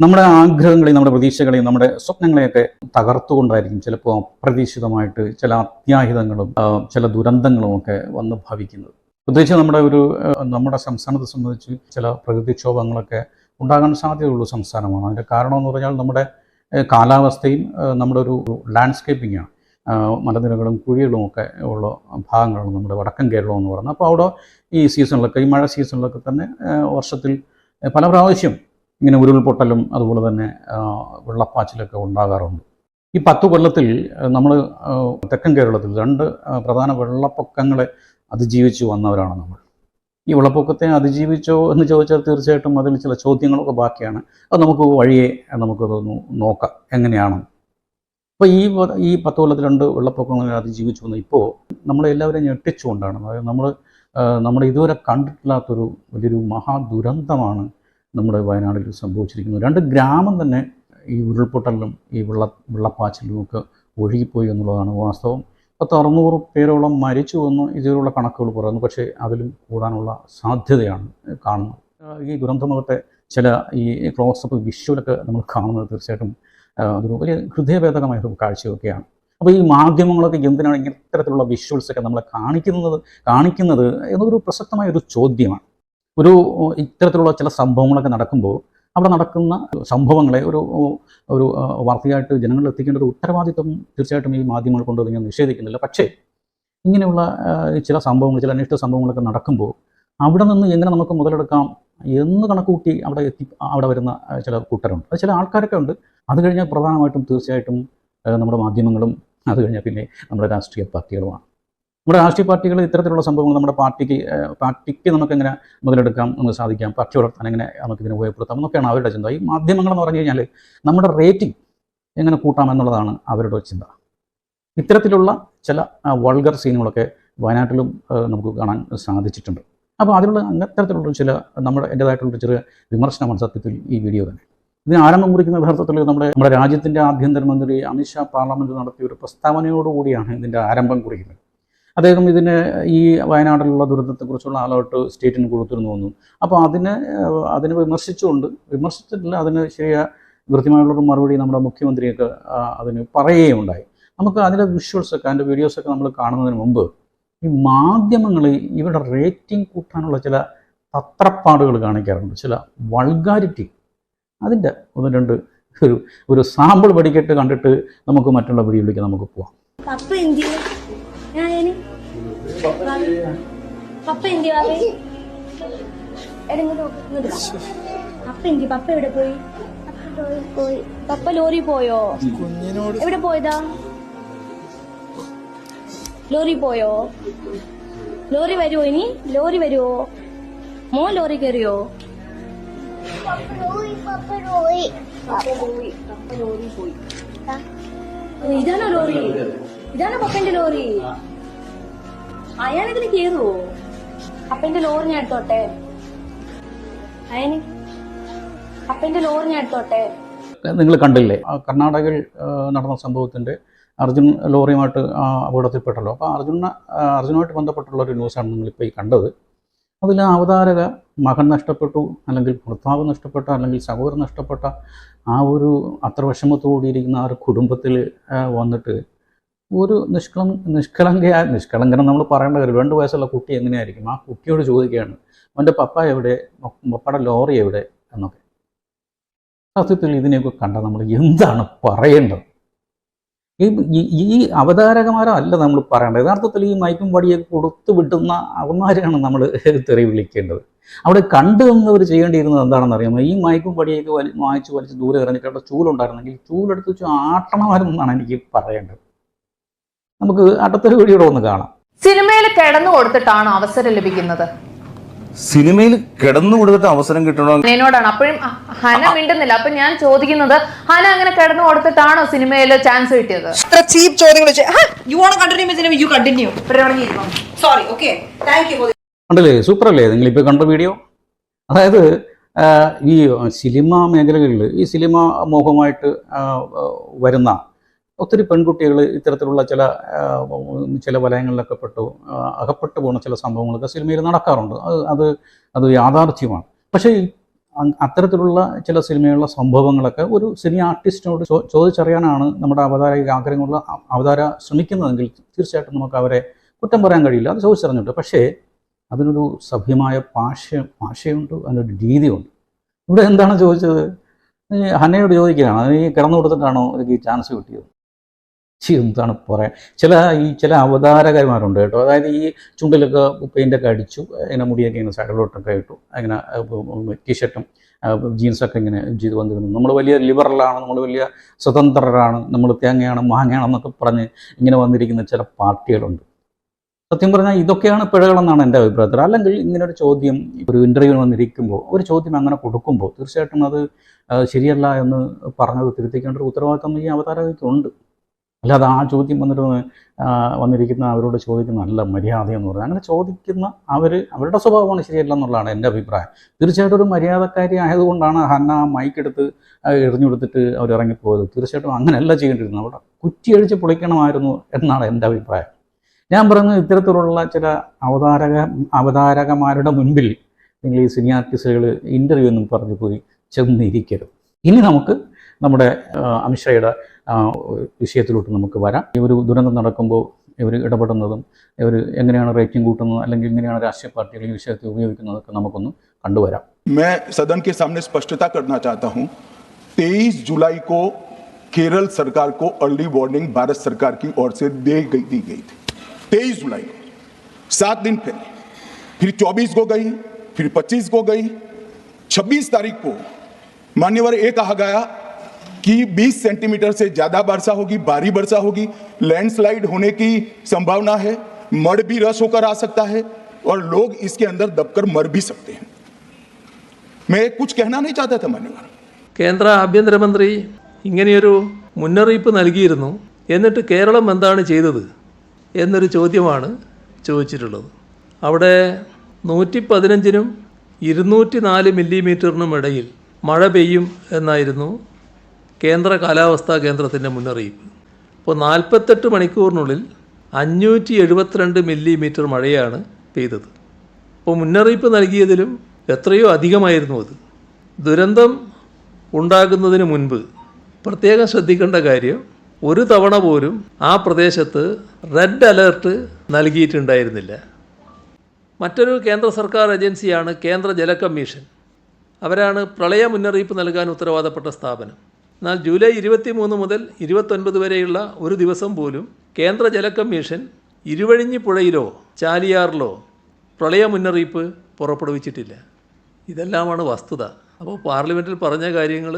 നമ്മുടെ ആഗ്രഹങ്ങളെയും നമ്മുടെ പ്രതീക്ഷകളെയും നമ്മുടെ സ്വപ്നങ്ങളെയൊക്കെ തകർത്തുകൊണ്ടായിരിക്കും ചിലപ്പോൾ അപ്രതീക്ഷിതമായിട്ട് ചില അത്യാഹിതങ്ങളും ചില ദുരന്തങ്ങളും ഒക്കെ വന്ന് ഭവിക്കുന്നത്. പ്രത്യേകിച്ച് നമ്മുടെ സംസ്ഥാനത്തെ സംബന്ധിച്ച് ചില പ്രകൃതിക്ഷോഭങ്ങളൊക്കെ ഉണ്ടാകാൻ സാധ്യതയുള്ള സംസ്ഥാനമാണ്. അതിൻ്റെ കാരണം എന്ന് പറഞ്ഞാൽ നമ്മുടെ കാലാവസ്ഥയും നമ്മുടെ ഒരു ലാൻഡ്സ്കേപ്പിങ്ങാണ്. മലനിരകളും കുഴികളും ഒക്കെ ഉള്ള ഭാഗങ്ങളാണ് നമ്മുടെ വടക്കൻ കേരളം എന്ന് പറയുന്നത്. അപ്പോൾ അവിടെ ഈ സീസണിലൊക്കെ, ഈ മഴ സീസണിലൊക്കെ തന്നെ വർഷത്തിൽ പല പ്രാവശ്യം ഇങ്ങനെ ഉരുൾപൊട്ടലും അതുപോലെ തന്നെ വെള്ളപ്പാച്ചിലൊക്കെ ഉണ്ടാകാറുണ്ട്. ഈ 10 കൊല്ലത്തിൽ നമ്മൾ തെക്കൻ കേരളത്തിൽ 2 പ്രധാന വെള്ളപ്പൊക്കങ്ങളെ അതിജീവിച്ചു വന്നവരാണ് നമ്മൾ. ഈ വെള്ളപ്പൊക്കത്തെ അതിജീവിച്ചോ എന്ന് ചോദിച്ചാൽ തീർച്ചയായിട്ടും അതിൽ ചില ചോദ്യങ്ങളൊക്കെ ബാക്കിയാണ്. അത് നമുക്ക് വഴിയെ നമുക്കതൊന്ന് നോക്കാം എങ്ങനെയാണ്. അപ്പോൾ ഈ 10 കൊല്ലത്തിൽ 2 വെള്ളപ്പൊക്കങ്ങളെ അതിജീവിച്ചു വന്നു. ഇപ്പോൾ നമ്മളെല്ലാവരെയും ഞെട്ടിച്ചുകൊണ്ടാണ്. അതായത് നമ്മൾ ഇതുവരെ കണ്ടിട്ടില്ലാത്തൊരു വലിയൊരു മഹാദുരന്തമാണ് നമ്മുടെ വയനാട്ടിൽ സംഭവിച്ചിരിക്കുന്നത്. 2 ഗ്രാമം തന്നെ ഈ ഉരുൾപൊട്ടലിലും ഈ വെള്ളപ്പാച്ചിലും ഒക്കെ ഒഴുകിപ്പോയി എന്നുള്ളതാണ് വാസ്തവം. 600 പേരോളം മരിച്ചു എന്ന് ഇതിലുള്ള കണക്കുകൾ പറയുന്നു. പക്ഷേ അതിലും കൂടാനുള്ള സാധ്യതയാണ് കാണുന്നത്. ഈ ദുരന്തമുഖത്തെ ചില ഈ ക്ലോസപ്പ് വിഷ്വലൊക്കെ നമ്മൾ കാണുന്നത് തീർച്ചയായിട്ടും അതൊരു വലിയ ഹൃദയഭേദകമായ ഒരു കാഴ്ചയൊക്കെയാണ്. അപ്പോൾ ഈ മാധ്യമങ്ങളൊക്കെ എന്തിനാണ് ഇത്തരത്തിലുള്ള വിഷ്വൽസൊക്കെ നമ്മളെ കാണിക്കുന്നത് എന്നതൊരു പ്രസക്തമായ ഒരു ചോദ്യമാണ്. ഇത്തരത്തിലുള്ള ചില സംഭവങ്ങളൊക്കെ നടക്കുമ്പോൾ അവിടെ നടക്കുന്ന സംഭവങ്ങളെ ഒരു വാർത്തയായിട്ട് ജനങ്ങളിൽ എത്തിക്കേണ്ട ഒരു ഉത്തരവാദിത്വം തീർച്ചയായിട്ടും ഈ മാധ്യമങ്ങൾ കൊണ്ട് ഞാൻ നിഷേധിക്കുന്നില്ല. പക്ഷേ ഇങ്ങനെയുള്ള ചില സംഭവങ്ങൾ, ചില അനിഷ്ട സംഭവങ്ങളൊക്കെ നടക്കുമ്പോൾ അവിടെ നിന്ന് എങ്ങനെ നമുക്ക് മുതലെടുക്കാം എന്ന് കണക്കുകൂട്ടി അവിടെ വരുന്ന ചില കൂട്ടരുണ്ട്. അത് ചില ആൾക്കാരൊക്കെ ഉണ്ട്. അത് കഴിഞ്ഞാൽ പ്രധാനമായിട്ടും തീർച്ചയായിട്ടും നമ്മുടെ മാധ്യമങ്ങളും, അത് കഴിഞ്ഞാൽ പിന്നെ നമ്മുടെ രാഷ്ട്രീയ പാർട്ടികളുമാണ്. നമ്മുടെ രാഷ്ട്രീയ പാർട്ടികൾ ഇത്തരത്തിലുള്ള സംഭവങ്ങൾ നമ്മുടെ പാർട്ടിക്ക് നമുക്കെങ്ങനെ മുതലെടുക്കാം, നമുക്ക് സാധിക്കാം, പാർട്ടി വളർത്താൻ എങ്ങനെ നമുക്കിതിനെ ഉപയോഗപ്പെടുത്താം എന്നൊക്കെയാണ് അവരുടെ ചിന്ത. ഈ മാധ്യമങ്ങളെന്ന് പറഞ്ഞു കഴിഞ്ഞാൽ നമ്മുടെ റേറ്റിംഗ് എങ്ങനെ കൂട്ടാമെന്നുള്ളതാണ് അവരുടെ ചിന്ത. ഇത്തരത്തിലുള്ള ചില വൾഗർ സീനുകളൊക്കെ വയനാട്ടിലും നമുക്ക് കാണാൻ സാധിച്ചിട്ടുണ്ട്. അപ്പോൾ അത്തരത്തിലുള്ള എൻ്റേതായിട്ടുള്ള ചെറിയ വിമർശനമാണ് സത്യത്തിൽ ഈ വീഡിയോ തന്നെ. ഇതിന് ആരംഭം കുറിക്കുന്ന യഥാർത്ഥത്തിൽ നമ്മുടെ രാജ്യത്തിൻ്റെ ആഭ്യന്തരമന്ത്രി അമിത്ഷാ പാർലമെൻറ്റ് നടത്തിയ ഒരു പ്രസ്താവനയോടുകൂടിയാണ് ഇതിൻ്റെ ആരംഭം കുറിക്കുന്നത്. അദ്ദേഹം ഈ വയനാട്ടിലുള്ള ദുരന്തത്തെക്കുറിച്ചുള്ള അലേർട്ട് സ്റ്റേറ്റിന് കൊടുത്തിരുന്നു തോന്നുന്നു. അപ്പോൾ അതിനെ വിമർശിച്ചിട്ടില്ല, അതിന് കൃത്യമായുള്ളൊരു മറുപടി നമ്മുടെ മുഖ്യമന്ത്രിയൊക്കെ അതിന് പറയുകയുണ്ടായി. നമുക്ക് അതിൻ്റെ വിഷ്വൽസൊക്കെ, അതിൻ്റെ വീഡിയോസൊക്കെ നമ്മൾ കാണുന്നതിന് മുമ്പ് ഈ മാധ്യമങ്ങൾ ഇവരുടെ റേറ്റിംഗ് കൂട്ടാനുള്ള ചില തത്രപ്പാടുകൾ കാണിക്കാറുണ്ട്, ചില വൾഗാരിറ്റി. അതിൻ്റെ 1-2 ഒരു സാമ്പിൾ പഠിക്കട്ട് കണ്ടിട്ട് നമുക്ക് മറ്റുള്ള വീഡിയോയിലേക്ക് നമുക്ക് പോവാം. പപ്പ എവിടെ പോയി? പപ്പ ലോറി പോയോ? എവിടെ പോയതാ? ലോറി പോയോ? ലോറി വരുവോ? ഇനി ലോറി വരുവോ? മോൻ ലോറി കയറിയോ? ഇതാണോ ലോറി? ഇതാണോ പപ്പന്റെ ലോറി? അയാളിതിന് കേറുവോ? അപ്പന്റെ ലോറി ഞാൻ എടുത്തോട്ടെ? അപ്പന്റെ ലോറി ഞാൻ എടുത്തോട്ടെ? നിങ്ങൾ കണ്ടില്ലേ കർണാടകയിൽ നടന്ന സംഭവത്തിൻ്റെ അർജുൻ ലോറിയുമായിട്ട് അപകടത്തിൽപ്പെട്ടല്ലോ. അപ്പോൾ അർജുനുമായിട്ട് ബന്ധപ്പെട്ടുള്ള ഒരു ന്യൂസാണ് നിങ്ങളിപ്പോൾ ഈ കണ്ടത്. അതിൽ അവതാരക മകൻ നഷ്ടപ്പെട്ടു, അല്ലെങ്കിൽ ഭർത്താവ് നഷ്ടപ്പെട്ട, അല്ലെങ്കിൽ സഹോദരൻ നഷ്ടപ്പെട്ട അത്ര വിഷമത്തോടിയിരിക്കുന്ന ആ ഒരു കുടുംബത്തിൽ വന്നിട്ട് ഒരു നിഷ്കളങ്കനം നമ്മൾ പറയേണ്ട കാര്യം, 2 വയസ്സുള്ള കുട്ടി എങ്ങനെയായിരിക്കും, ആ കുട്ടിയോട് ചോദിക്കുകയാണ് അവൻ്റെ പപ്പ എവിടെ, പപ്പയുടെ ലോറി എവിടെ എന്നൊക്കെ. സത്യത്തിൽ ഇതിനെയൊക്കെ കണ്ടാൽ നമ്മൾ എന്താണ് പറയേണ്ടത്? ഈ അവതാരകമാരല്ല നമ്മൾ പറയേണ്ടത്. യഥാർത്ഥത്തിൽ ഈ മയക്കും വടിയൊക്കെ കൊടുത്തു വിട്ടുന്ന അവന്മാരെയാണ് നമ്മൾ തെറി വിളിക്കേണ്ടത്. അവിടെ കണ്ടു നിന്നവർ ചെയ്യേണ്ടിയിരുന്നത് എന്താണെന്ന് അറിയാമോ? ഈ മയക്കും വടിയൊക്കെ വലിച്ച് ദൂരെ എറിഞ്ഞിട്ട് അവിടെ ചൂലുണ്ടായിരുന്നെങ്കിൽ ചൂലെടുത്ത് വെച്ച് ആട്ടണമാരെന്നാണ് എനിക്ക് പറയേണ്ടത്. നമുക്ക് അടുത്തൊരു വീഡിയോ ഒന്ന് കാണാം. സിനിമയിൽ കിടന്നു കൊടുത്തിട്ടാണ് അവസരം ലഭിക്കുന്നത്. സിനിമയിൽ കിടന്നു കൊടുത്തിട്ട് അവസരം കിട്ടണോ എന്നോടാണ്. അപ്പോഴും ഹന മിണ്ടുന്നില്ല. അപ്പൊ ഞാൻ ചോദിക്കുന്നത്, ഹന അങ്ങനെ കിടന്നു കൊടുത്തിട്ടാണോ സിനിമയിൽ ചാൻസ് കിട്ടിയത്? ചീപ്പ് ചോദ്യങ്ങൾ. കണ്ടില്ലേ, സൂപ്പറല്ലേ നിങ്ങളിപ്പോൾ കണ്ട വീഡിയോ? അതായത് ഈ സിനിമാ മേഖലകളിൽ ഈ സിനിമാ മോഹമായിട്ട് വരുന്ന ഒത്തിരി പെൺകുട്ടികൾ ഇത്തരത്തിലുള്ള ചില വലയങ്ങളിലൊക്കെ അകപ്പെട്ടു പോകുന്ന ചില സംഭവങ്ങളൊക്കെ സിനിമയിൽ നടക്കാറുണ്ട്. അത് യാഥാർത്ഥ്യമാണ്. പക്ഷേ അത്തരത്തിലുള്ള ചില സിനിമയിലുള്ള സംഭവങ്ങളൊക്കെ ഒരു സിനി ആർട്ടിസ്റ്റിനോട് ചോദിച്ചറിയാനാണ് നമ്മുടെ അവതാരക ആഗ്രഹമുള്ള അവതാര ശ്രമിക്കുന്നതെങ്കിൽ തീർച്ചയായിട്ടും നമുക്ക് അവരെ കുറ്റം പറയാൻ കഴിയില്ല, അത് ചോദിച്ചറിഞ്ഞിട്ട്. പക്ഷേ അതിനൊരു സഭ്യമായ ഭാഷയുണ്ട്, അതിനൊരു രീതിയുണ്ട്. ഇവിടെ എന്താണ് ചോദിച്ചത്? ഹന്നയോട് ചോദിക്കുകയാണ്, അത് ഈ കിടന്നു കൊടുത്തിട്ടാണോ എനിക്ക് ഈ ചാൻസ് കിട്ടിയത്? എന്താണ് പറയാൻ, ചില അവതാരകന്മാരുണ്ട് കേട്ടോ. അതായത് ഈ ചുണ്ടിലൊക്കെ പെയിൻ്റൊക്കെ അടിച്ചു, ഇങ്ങനെ മുടിയൊക്കെ ഇങ്ങനെ സൈഡിലോട്ടൊക്കെ ഇട്ടു, ഇങ്ങനെ ടീഷർട്ടും ജീൻസൊക്കെ ഇങ്ങനെ ചെയ്ത് വന്നിരുന്നു. നമ്മൾ വലിയ ലിബറലാണ്, നമ്മൾ വലിയ സ്വതന്ത്രരാണ്, നമ്മൾ തേങ്ങയാണ് മാങ്ങയാണെന്നൊക്കെ പറഞ്ഞ് ഇങ്ങനെ വന്നിരിക്കുന്ന ചില പാർട്ടികളുണ്ട്. സത്യം പറഞ്ഞാൽ ഇതൊക്കെയാണ് പിഴകളെന്നാണ് എൻ്റെ അഭിപ്രായത്തിൽ. അല്ലെങ്കിൽ ഇങ്ങനൊരു ചോദ്യം ഒരു ഇൻ്റർവ്യൂവിന് വന്നിരിക്കുമ്പോൾ ഒരു ചോദ്യം അങ്ങനെ കൊടുക്കുമ്പോൾ തീർച്ചയായിട്ടും അത് ശരിയല്ല എന്ന് പറഞ്ഞത് തിരുത്തിക്കേണ്ട ഒരു ഉത്തരവാദിത്വം ഈ അവതാരകയ്ക്കുണ്ട്. അല്ലാതെ ആ ചോദ്യം വന്നിരിക്കുന്ന അവരോട് ചോദിക്കുന്ന നല്ല മര്യാദയെന്ന് പറഞ്ഞാൽ അങ്ങനെ ചോദിക്കുന്ന അവരുടെ സ്വഭാവമാണ് ശരിയല്ല എന്നുള്ളതാണ് എൻ്റെ അഭിപ്രായം. തീർച്ചയായിട്ടും ഒരു മര്യാദക്കാരി ആയതുകൊണ്ടാണ് ഹന്ന മൈക്കെടുത്ത് എറിഞ്ഞെടുത്തിട്ട് അവരിറങ്ങിപ്പോയത്. തീർച്ചയായിട്ടും അങ്ങനെയല്ല ചെയ്യേണ്ടിരുന്നത്, അവിടെ കുറ്റിയഴിച്ച് പൊളിക്കണമായിരുന്നു എന്നാണ് എൻ്റെ അഭിപ്രായം. ഞാൻ പറയുന്നത് ഇത്തരത്തിലുള്ള ചില അവതാരകന്മാരുടെ മുൻപിൽ നിങ്ങൾ ഈ സിനി ആർട്ടിസ്റ്റുകൾ ഇൻ്റർവ്യൂ ഒന്നും പറഞ്ഞു പോയി ചെന്നിരിക്കരുത്. ഇനി നമുക്ക് നമ്മുടെ അമിത്ഷായുടെ വിഷയത്തിലോട്ട് നമുക്ക് വരാം. ഈ ഒരു ദുരന്തം നടക്കുമ്പോൾ ഇവർ ഇടപെടുന്നതും ഇവർ എങ്ങനെയാണ് റേറ്റിംഗ് കൂട്ടുന്നത് അല്ലെങ്കിൽ എങ്ങനെയാണ് രാഷ്ട്രീയ പാർട്ടികൾ ഈ വിഷയത്തെ ഉപയോഗിക്കുന്നതൊക്കെ നമുക്കൊന്ന് കണ്ടുവരാം. मैं सदन के सामने स्पष्टता करना चाहता हूं, 23 जुलाई को केरल सरकार को अर्ली वार्निंग भारत सरकार की ओर से दी गई थी। 23 जुलाई को 7 दिन पहले, फिर 24 को गई, फिर 25 को गई, 26 तारीख को मान्यवर ये कहा गया कि 20 सेंटीमीटर से ज्यादा वर्षा होगी, भारी वर्षा होगी, लैंडस्लाइड होने की संभावना है, मड भी रस होकर आ सकता है और लोग इसके अंदर दबकर मर भी सकते हैं। मैं कुछ कहना नहीं चाहता था मान्यवर. കേന്ദ്ര ആഭ്യന്തരമന്ത്രി ഇങ്ങനെയൊരു മുന്നറിയിപ്പ് നൽകിയിരുന്നു, എന്നിട്ട് കേരളം എന്താണ് ചെയ്തത് എന്നൊരു ചോദ്യമാണ് ചോദിച്ചിട്ടുള്ളത്. അവിടെ 115-നും 204 മില്ലിമീറ്ററിനും ഇടയിൽ മഴ പെയ്യും എന്നായിരുന്നു കേന്ദ്ര കാലാവസ്ഥാ കേന്ദ്രത്തിൻ്റെ മുന്നറിയിപ്പ്. അപ്പോൾ 48 മണിക്കൂറിനുള്ളിൽ 572 മില്ലിമീറ്റർ മഴയാണ് പെയ്തത്. അപ്പോൾ മുന്നറിയിപ്പ് നൽകിയതിലും എത്രയോ അധികമായിരുന്നു അത്. ദുരന്തം ഉണ്ടാകുന്നതിന് മുൻപ് പ്രത്യേകം ശ്രദ്ധിക്കേണ്ട കാര്യം, ഒരു തവണ പോലും ആ പ്രദേശത്ത് റെഡ് അലേർട്ട് നൽകിയിട്ടുണ്ടായിരുന്നില്ല. മറ്റൊരു കേന്ദ്ര സർക്കാർ ഏജൻസിയാണ് കേന്ദ്ര ജല കമ്മീഷൻ. അവരാണ് പ്രളയ മുന്നറിയിപ്പ് നൽകാൻ ഉത്തരവാദപ്പെട്ട സ്ഥാപനം. എന്നാൽ ജൂലൈ 23 മുതൽ 29 വരെയുള്ള ഒരു ദിവസം പോലും കേന്ദ്ര ജല കമ്മീഷൻ ഇരുവഴിഞ്ഞി പുഴയിലോ ചാലിയാറിലോ പ്രളയ മുന്നറിയിപ്പ് പുറപ്പെടുവിച്ചിട്ടില്ല. ഇതെല്ലാമാണ് വസ്തുത. അപ്പോൾ പാർലമെൻറ്റിൽ പറഞ്ഞ കാര്യങ്ങൾ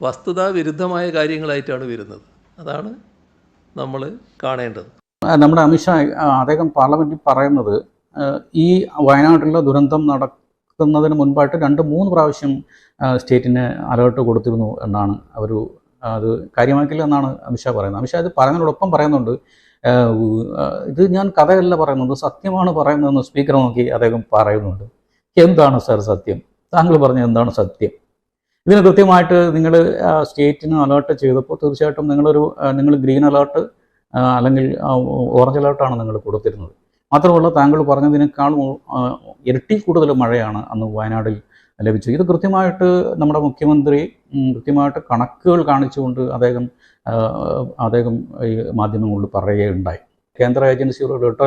വസ്തുതാ വിരുദ്ധമായ കാര്യങ്ങളായിട്ടാണ് വരുന്നത്. അതാണ് നമ്മൾ കാണേണ്ടത്. നമ്മുടെ അമിത്ഷാ അദ്ദേഹം പാർലമെൻറ്റിൽ പറയുന്നത് ഈ വയനാട്ടിലെ ദുരന്തം നടക്കുന്നതിന് മുൻപായിട്ട് 2-3 പ്രാവശ്യം സ്റ്റേറ്റിന് അലേർട്ട് കൊടുത്തിരുന്നു എന്നാണ് അത് കാര്യമാക്കില്ല എന്നാണ് അമിത്ഷാ പറയുന്നത്. അമിത്ഷാ ഇത് പറയുന്നതിനോടൊപ്പം പറയുന്നുണ്ട്, ഇത് ഞാൻ കഥയല്ല പറയുന്നത്, സത്യമാണ് പറയുന്നതെന്ന് സ്പീക്കർ നോക്കി അദ്ദേഹം പറയുന്നുണ്ട്. എന്താണ് സാർ സത്യം? താങ്കൾ പറഞ്ഞ എന്താണ് സത്യം? ഇതിന് കൃത്യമായിട്ട് നിങ്ങൾ സ്റ്റേറ്റിന് അലേർട്ട് ചെയ്തപ്പോൾ തീർച്ചയായിട്ടും നിങ്ങൾ ഗ്രീൻ അലേർട്ട് അല്ലെങ്കിൽ ഓറഞ്ച് അലേർട്ടാണ് നിങ്ങൾ കൊടുത്തിരുന്നത്. മാത്രമല്ല താങ്കൾ പറഞ്ഞതിനേക്കാൾ ഇരട്ടി കൂടുതൽ മഴയാണ് അന്ന് വയനാട്ടിൽ ലഭിച്ചത്. ഇത് കൃത്യമായിട്ട് നമ്മുടെ മുഖ്യമന്ത്രി കൃത്യമായിട്ട് കണക്കുകൾ കാണിച്ചുകൊണ്ട് അദ്ദേഹം ഈ മാധ്യമങ്ങളോട് പറയുകയുണ്ടായി. കേന്ദ്ര ഏജൻസികൾ റെഡ്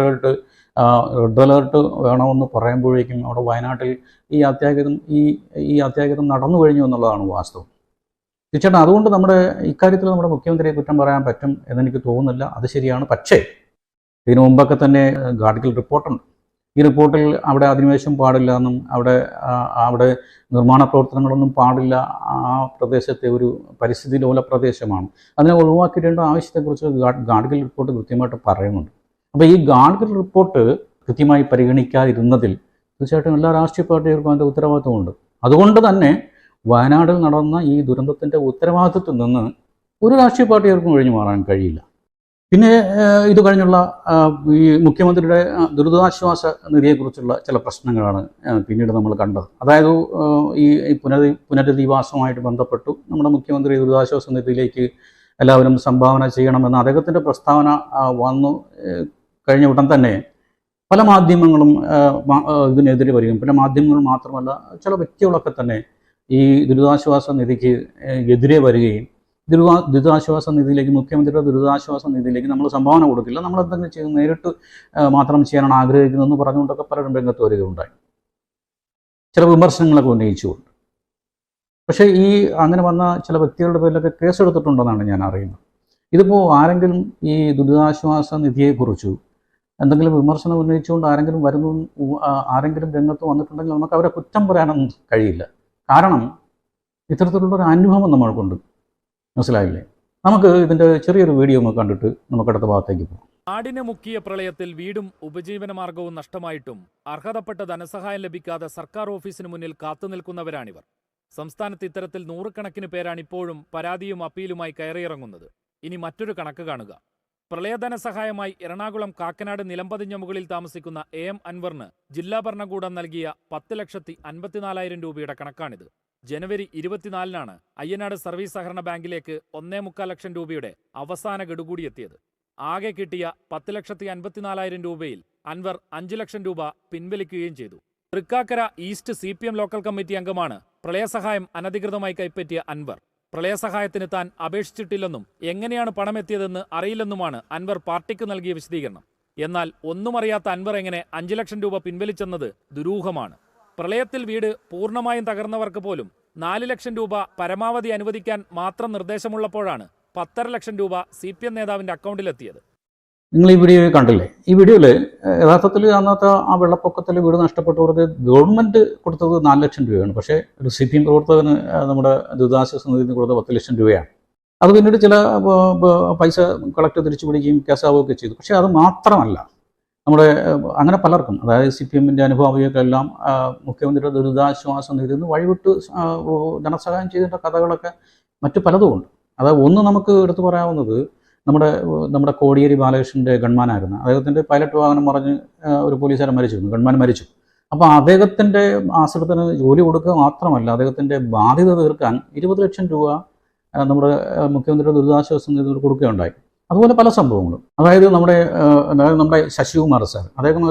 അലേർട്ട് വേണമെന്ന് പറയുമ്പോഴേക്കും അവിടെ വയനാട്ടിൽ ഈ അത്യാഹിതം നടന്നു കഴിഞ്ഞു എന്നുള്ളതാണ് വാസ്തവം. തീർച്ചയായിട്ടും അതുകൊണ്ട് ഇക്കാര്യത്തിൽ നമ്മുടെ മുഖ്യമന്ത്രിയെ കുറ്റം പറയാൻ പറ്റും എന്നെനിക്ക് തോന്നുന്നില്ല. അത് ശരിയാണ്. പക്ഷേ ഇതിനു മുമ്പൊക്കെ തന്നെ ഗാഡ്ഗിൽ റിപ്പോർട്ടുണ്ട്. ഈ റിപ്പോർട്ടിൽ അവിടെ അധിനിവേശം പാടില്ല എന്നും അവിടെ നിർമ്മാണ പ്രവർത്തനങ്ങളൊന്നും പാടില്ല, ആ പ്രദേശത്തെ ഒരു പരിസ്ഥിതി ലോല പ്രദേശമാണ്, അതിനെ ഒഴിവാക്കിയിട്ടേണ്ട ആവശ്യത്തെക്കുറിച്ച് ഗാഡ്ഗിൽ റിപ്പോർട്ട് കൃത്യമായിട്ട് പറയുന്നുണ്ട്. അപ്പോൾ ഈ ഗാഡ്ഗിൽ റിപ്പോർട്ട് കൃത്യമായി പരിഗണിക്കാതിരുന്നതിൽ തീർച്ചയായിട്ടും എല്ലാ രാഷ്ട്രീയ പാർട്ടികൾക്കും അതിൻ്റെ ഉത്തരവാദിത്വമുണ്ട്. അതുകൊണ്ട് തന്നെ വയനാട്ടിൽ നടന്ന ഈ ദുരന്തത്തിൻ്റെ ഉത്തരവാദിത്വത്തിൽ നിന്ന് ഒരു രാഷ്ട്രീയ പാർട്ടികൾക്കും ഒഴിഞ്ഞു മാറാൻ കഴിയില്ല. പിന്നെ ഇത് കഴിഞ്ഞുള്ള ഈ മുഖ്യമന്ത്രിയുടെ ദുരിതാശ്വാസ നിധിയെക്കുറിച്ചുള്ള ചില പ്രശ്നങ്ങളാണ് പിന്നീട് നമ്മൾ കണ്ടത്. അതായത് ഈ പുനരധിവാസവുമായിട്ട് ബന്ധപ്പെട്ടു നമ്മുടെ മുഖ്യമന്ത്രി ദുരിതാശ്വാസ നിധിയിലേക്ക് എല്ലാവരും സംഭാവന ചെയ്യണമെന്ന അദ്ദേഹത്തിൻ്റെ പ്രസ്താവന വന്നു കഴിഞ്ഞ ഉടൻ തന്നെ പല മാധ്യമങ്ങളും ഇതിനെതിരെ വരികയും, പല മാധ്യമങ്ങൾ മാത്രമല്ല ചില വ്യക്തികളൊക്കെ തന്നെ ഈ ദുരിതാശ്വാസ നിധിക്ക് എതിരെ വരികയും ദുരിതാശ്വാസ നിധിയിലേക്ക്, മുഖ്യമന്ത്രിയുടെ ദുരിതാശ്വാസ നിധിയിലേക്ക് നമ്മൾ സംഭാവന കൊടുക്കില്ല, നമ്മൾ എന്തെങ്കിലും ചെയ്ത് നേരിട്ട് മാത്രം ചെയ്യാനാണ് ആഗ്രഹിക്കുന്നതെന്ന് പറഞ്ഞുകൊണ്ടൊക്കെ പലരും രംഗത്ത് വരികയുണ്ടായി, ചില വിമർശനങ്ങളൊക്കെ ഉന്നയിച്ചുകൊണ്ട്. പക്ഷേ ഈ അങ്ങനെ വന്ന ചില വ്യക്തികളുടെ പേരിലൊക്കെ കേസെടുത്തിട്ടുണ്ടെന്നാണ് ഞാൻ അറിയുന്നത്. ഇതിപ്പോൾ ആരെങ്കിലും ഈ ദുരിതാശ്വാസ നിധിയെക്കുറിച്ച് എന്തെങ്കിലും വിമർശനം ഉന്നയിച്ചുകൊണ്ട് ആരെങ്കിലും രംഗത്ത് വന്നിട്ടുണ്ടെങ്കിൽ നമുക്ക് അവരെ കുറ്റം പറയാനൊന്നും കഴിയില്ല. കാരണം ഇത്തരത്തിലുള്ളൊരു അനുഭവം നമ്മൾക്കുണ്ട്. മനസ്സിലായില്ലേ? നമുക്ക് ഇതിൻ്റെ ചെറിയൊരു വീഡിയോ ഒന്ന് കണ്ടിട്ട് നമുക്ക് അടുത്ത ഭാഗത്തേക്ക് പോകാം. നാടിനെ മുക്കിയ പ്രളയത്തിൽ വീടും ഉപജീവനമാർഗവും നഷ്ടമായിട്ടും അർഹതപ്പെട്ട ധനസഹായം ലഭിക്കാതെ സർക്കാർ ഓഫീസിന് മുന്നിൽ കാത്തുനിൽക്കുന്നവരാണിവർ. സംസ്ഥാനത്ത് ഇത്തരത്തിൽ നൂറുകണക്കിന് പേരാണ് ഇപ്പോഴും പരാതിയും അപ്പീലുമായി കയറിയിറങ്ങുന്നത്. ഇനി മറ്റൊരു കണക്ക് കാണുക. പ്രളയധനസഹായമായി എറണാകുളം കാക്കനാട് നിലംപതിഞ്ഞ മുകളിൽ താമസിക്കുന്ന AM അൻവറിന് ജില്ലാ ഭരണകൂടം നൽകിയ 10,54,000 രൂപയുടെ കണക്കാണിത്. ജനുവരി 24-നാണ് അയ്യനാട് സർവീസ് സഹകരണ ബാങ്കിലേക്ക് 1.25 ലക്ഷം രൂപയുടെ അവസാന ഗഡുകൂടി എത്തിയത്. ആകെ കിട്ടിയ 10,54,000 രൂപയിൽ അൻവർ 5 ലക്ഷം രൂപ പിൻവലിക്കുകയും ചെയ്തു. Thrikkakara east CPM local committee അംഗമാണ് പ്രളയസഹായം അനധികൃതമായി കൈപ്പറ്റിയ അൻവർ. പ്രളയസഹായത്തിന് താൻ അപേക്ഷിച്ചിട്ടില്ലെന്നും എങ്ങനെയാണ് പണമെത്തിയതെന്ന് അറിയില്ലെന്നുമാണ് അൻവർ പാർട്ടിക്ക് നൽകിയ വിശദീകരണം. എന്നാൽ ഒന്നും അറിയാത്ത അൻവർ എങ്ങനെ 5 ലക്ഷം രൂപ പിൻവലിച്ചെന്നത് ദുരൂഹമാണ്. പ്രളയത്തിൽ വീട് പൂർണ്ണമായും തകർന്നവർക്ക് പോലും 4 ലക്ഷം രൂപ പരമാവധി അനുവദിക്കാൻ മാത്രം നിർദ്ദേശമുള്ളപ്പോഴാണ് 10.5 ലക്ഷം രൂപ CPM നേതാവിന്റെ അക്കൗണ്ടിലെത്തിയത്. നിങ്ങൾ ഈ വീഡിയോ കണ്ടില്ലേ? ഈ വീഡിയോയിൽ യഥാർത്ഥത്തിൽ അന്നത്തെ ആ വെള്ളപ്പൊക്കത്തിൽ വീട് നഷ്ടപ്പെട്ടവർക്ക് ഗവൺമെൻറ് കൊടുത്തത് 4 ലക്ഷം രൂപയാണ്. പക്ഷേ ഒരു CPM പ്രവർത്തകന് നമ്മുടെ ദുരിതാശ്വാസ നിധിയിൽ കൊടുത്ത 10 ലക്ഷം രൂപയാണ്. അത് പിന്നീട് ചില പൈസ കളക്ട് തിരിച്ചു പിടിക്കുകയും കേസാവുകയൊക്കെ ചെയ്തു. പക്ഷേ അത് മാത്രമല്ല, നമ്മുടെ അങ്ങനെ പലർക്കും, അതായത് CPMൻ്റെ അനുഭാവികൾക്കെല്ലാം മുഖ്യമന്ത്രിയുടെ ദുരിതാശ്വാസ നിധിയിൽ നിന്ന് വഴിവിട്ട് ധനസഹായം ചെയ്തിട്ട കഥകളൊക്കെ മറ്റു പലതുമുണ്ട്. അതായത് ഒന്ന് നമുക്ക് എടുത്തു പറയാവുന്നത് നമ്മുടെ കോടിയേരി ബാലകൃഷ്ണൻ്റെ ഗൺമാനായിരുന്നു. അദ്ദേഹത്തിൻ്റെ പൈലറ്റ് വാഹനം മറിഞ്ഞ് ഒരു പോലീസുകാരൻ മരിച്ചിരുന്നു, ഗൺമാൻ മരിച്ചു. അപ്പോൾ അദ്ദേഹത്തിൻ്റെ ആശ്രിതത്തിന് ജോലി കൊടുക്കുക മാത്രമല്ല, അദ്ദേഹത്തിൻ്റെ ബാധ്യത തീർക്കാൻ 20 ലക്ഷം രൂപ നമ്മുടെ മുഖ്യമന്ത്രിയുടെ ദുരിതാശ്വാസ നിധിയിൽ കൊടുക്കുകയുണ്ടായി. അതുപോലെ പല സംഭവങ്ങളും. അതായത് നമ്മുടെ ശശികുമാർ സാർ, അദ്ദേഹം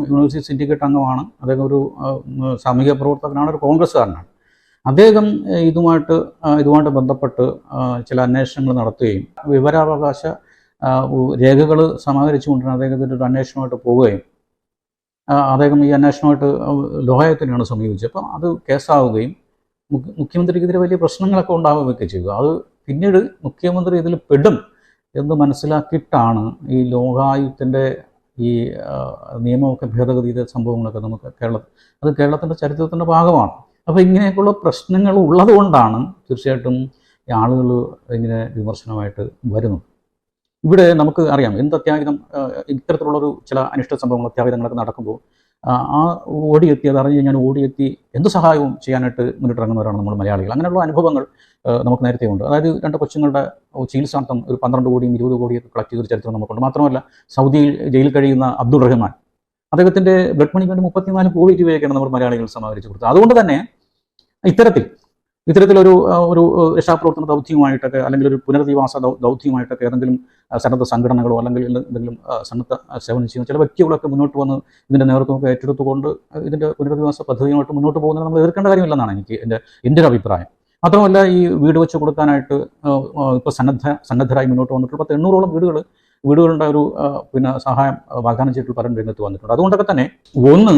യൂണിവേഴ്സിറ്റി സിൻഡിക്കേറ്റ് അംഗമാണ്, അദ്ദേഹം ഒരു സാമൂഹിക പ്രവർത്തകനാണ്, ഒരു കോൺഗ്രസ്സുകാരനാണ്. അദ്ദേഹം ഇതുമായിട്ട് ബന്ധപ്പെട്ട് ചില അന്വേഷണങ്ങൾ നടത്തുകയും വിവരാവകാശ രേഖകൾ സമാഹരിച്ചുകൊണ്ടാണ് അദ്ദേഹത്തിൻ്റെ ഒരു അന്വേഷണമായിട്ട് പോവുകയും അദ്ദേഹം ഈ അന്വേഷണമായിട്ട് ലോകായുക്തനെയാണ് സമീപിച്ചത്. അപ്പം അത് കേസാവുകയും മുഖ്യമന്ത്രിക്കെതിരെ വലിയ പ്രശ്നങ്ങളൊക്കെ ഉണ്ടാവുകയൊക്കെ ചെയ്തു. അത് പിന്നീട് മുഖ്യമന്ത്രി ഇതിൽ പെടും എന്ന് മനസ്സിലാക്കിയിട്ടാണ് ഈ ലോകായുക്തൻ്റെ ഈ നിയമമൊക്കെ ഭേദഗതി ചെയ്ത സംഭവങ്ങളൊക്കെ നമുക്ക് കേരളത്തിൻ്റെ ചരിത്രത്തിൻ്റെ ഭാഗമാണ്. അപ്പോൾ ഇങ്ങനെയൊക്കെയുള്ള പ്രശ്നങ്ങൾ ഉള്ളത് കൊണ്ടാണ് തീർച്ചയായിട്ടും ഈ ആളുകൾ ഇങ്ങനെ വിമർശനമായിട്ട് വരുന്നത്. ഇവിടെ നമുക്ക് അറിയാം എന്ത് അത്യാഹിതം, ഇത്തരത്തിലുള്ളൊരു ചില അനിഷ്ട സംഭവങ്ങൾ, അത്യാഹിതങ്ങളൊക്കെ നടക്കുമ്പോൾ ആ ഓടിയെത്തി, അത് അറിഞ്ഞ് കഴിഞ്ഞാൽ ഓടിയെത്തി എന്ത് സഹായവും ചെയ്യാനായിട്ട് മുന്നിട്ടിറങ്ങുന്നവരാണ് നമ്മൾ മലയാളികൾ. അങ്ങനെയുള്ള അനുഭവങ്ങൾ നമുക്ക് നേരത്തെ ഉണ്ട്. അതായത് 2 കൊച്ചുങ്ങളുടെ ചികിത്സാർത്ഥം ഒരു 12 കോടിയും 20 കോടിയൊക്കെ കളക്ട് ചെയ്തൊരു ചരിത്രം നമുക്കുണ്ട്. മാത്രമല്ല സൗദിയിൽ ജയിലിൽ കഴിയുന്ന അബ്ദുൾ റഹ്മാൻ, അദ്ദേഹത്തിൻ്റെ ബ്ലഡ് മണിക്ക് വേണ്ടി 34 കോടി രൂപയൊക്കെയാണ് നമ്മൾ മലയാളികൾ സമാഹരിച്ചു കൊടുത്തത്. അതുകൊണ്ട് തന്നെ ഇത്തരത്തിലൊരു രക്ഷാപ്രവർത്തന ദൗത്യമായിട്ടൊക്കെ അല്ലെങ്കിൽ ഒരു പുനരധിവാസ ദൗത്യമായിട്ടൊക്കെ ഏതെങ്കിലും സന്നദ്ധ സംഘടനകളോ അല്ലെങ്കിൽ എന്തെങ്കിലും സന്നദ്ധ സേവനം ചെയ്യുന്ന ചില വ്യക്തികളൊക്കെ മുന്നോട്ട് വന്ന് ഇതിൻ്റെ നേതൃത്വമൊക്കെ ഏറ്റെടുത്തുകൊണ്ട് ഇതിൻ്റെ പുനരധിവാസ പദ്ധതിയുമായിട്ട് മുന്നോട്ട് പോകുന്നത് നമ്മൾ എതിർക്കേണ്ട കാര്യമില്ലെന്നാണ് എൻ്റെ ഒരു അഭിപ്രായം. മാത്രമല്ല ഈ വീട് വെച്ച് കൊടുക്കാനായിട്ട് ഇപ്പോൾ സന്നദ്ധരായി മുന്നോട്ട് വന്നിട്ടുള്ള 800ഓളം വീടുകളുടെ ഒരു സഹായം വാഗ്ദാനം ചെയ്തിട്ട് പലരും രംഗത്ത് വന്നിട്ടുണ്ട്. അതുകൊണ്ടൊക്കെ തന്നെ ഒന്ന്,